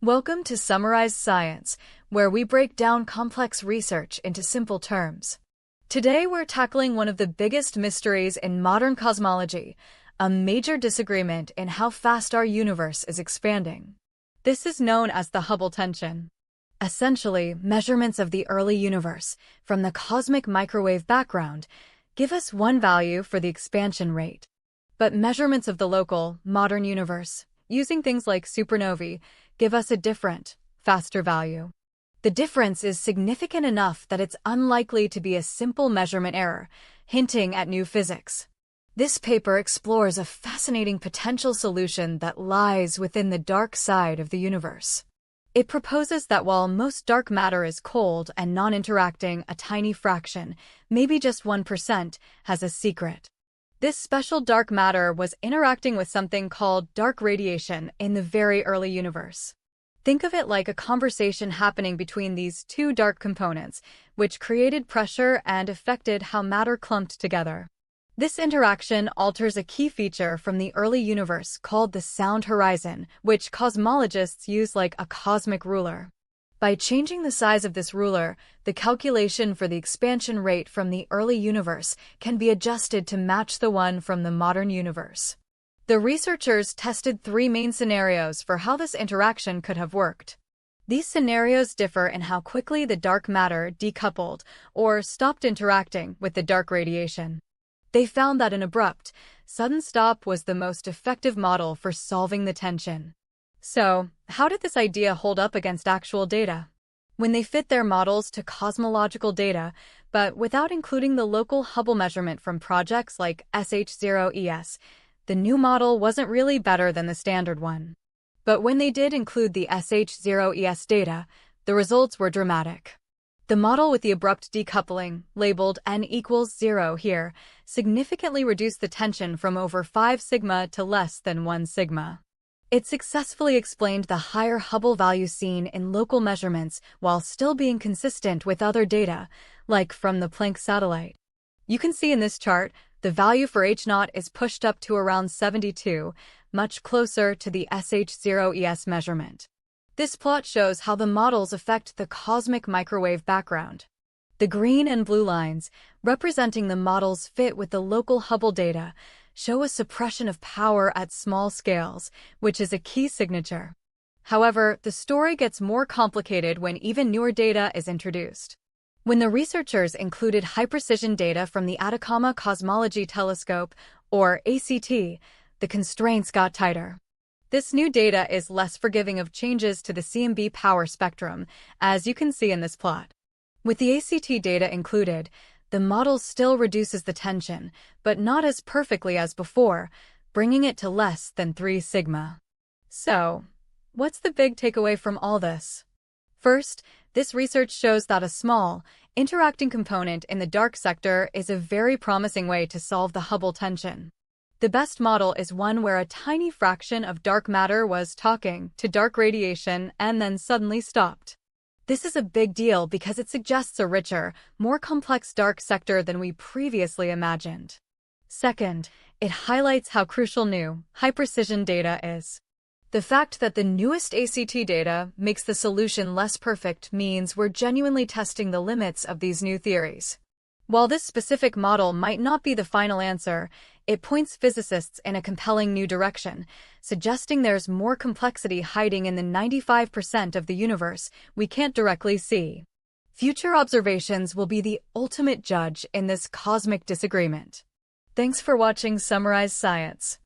Welcome to Summarize Science, where we break down complex research into simple terms. Today we're tackling one of the biggest mysteries in modern cosmology, a major disagreement in how fast our universe is expanding. This is known as the Hubble Tension. Essentially, measurements of the early universe, from the cosmic microwave background, give us one value for the expansion rate. But measurements of the local, modern universe, using things like supernovae, give us a different, faster value. The difference is significant enough that it's unlikely to be a simple measurement error, hinting at new physics. This paper explores a fascinating potential solution that lies within the dark side of the universe. It proposes that while most dark matter is cold and non-interacting, a tiny fraction, maybe just 1%, has a secret. This special dark matter was interacting with something called dark radiation in the very early universe. Think of it like a conversation happening between these two dark components, which created pressure and affected how matter clumped together. This interaction alters a key feature from the early universe called the sound horizon, which cosmologists use like a cosmic ruler. By changing the size of this ruler, the calculation for the expansion rate from the early universe can be adjusted to match the one from the modern universe. The researchers tested three main scenarios for how this interaction could have worked. These scenarios differ in how quickly the dark matter decoupled or stopped interacting with the dark radiation. They found that an abrupt, sudden stop was the most effective model for solving the tension. So, how did this idea hold up against actual data? When they fit their models to cosmological data, but without including the local Hubble measurement from projects like SH0ES, the new model wasn't really better than the standard one. But when they did include the SH0ES data, the results were dramatic. The model with the abrupt decoupling, labeled n=0 here, significantly reduced the tension from over 5 sigma to less than 1 sigma. It successfully explained the higher Hubble value seen in local measurements while still being consistent with other data, like from the Planck satellite. You can see in this chart, the value for H0 is pushed up to around 72, much closer to the SH0ES measurement. This plot shows how the models affect the cosmic microwave background. The green and blue lines, representing the model's fit with the local Hubble data, show a suppression of power at small scales, which is a key signature. However, the story gets more complicated when even newer data is introduced. When the researchers included high-precision data from the Atacama Cosmology Telescope, or ACT, the constraints got tighter. This new data is less forgiving of changes to the CMB power spectrum, as you can see in this plot. With the ACT data included, the model still reduces the tension, but not as perfectly as before, bringing it to less than 3 sigma. So, what's the big takeaway from all this? First, this research shows that a small, interacting component in the dark sector is a very promising way to solve the Hubble tension. The best model is one where a tiny fraction of dark matter was talking to dark radiation and then suddenly stopped. This is a big deal because it suggests a richer, more complex dark sector than we previously imagined. Second, it highlights how crucial new, high-precision data is. The fact that the newest ACT data makes the solution less perfect means we're genuinely testing the limits of these new theories. While this specific model might not be the final answer, it points physicists in a compelling new direction, suggesting there's more complexity hiding in the 95% of the universe we can't directly see. Future observations will be the ultimate judge in this cosmic disagreement. Thanks for watching Summarize Science.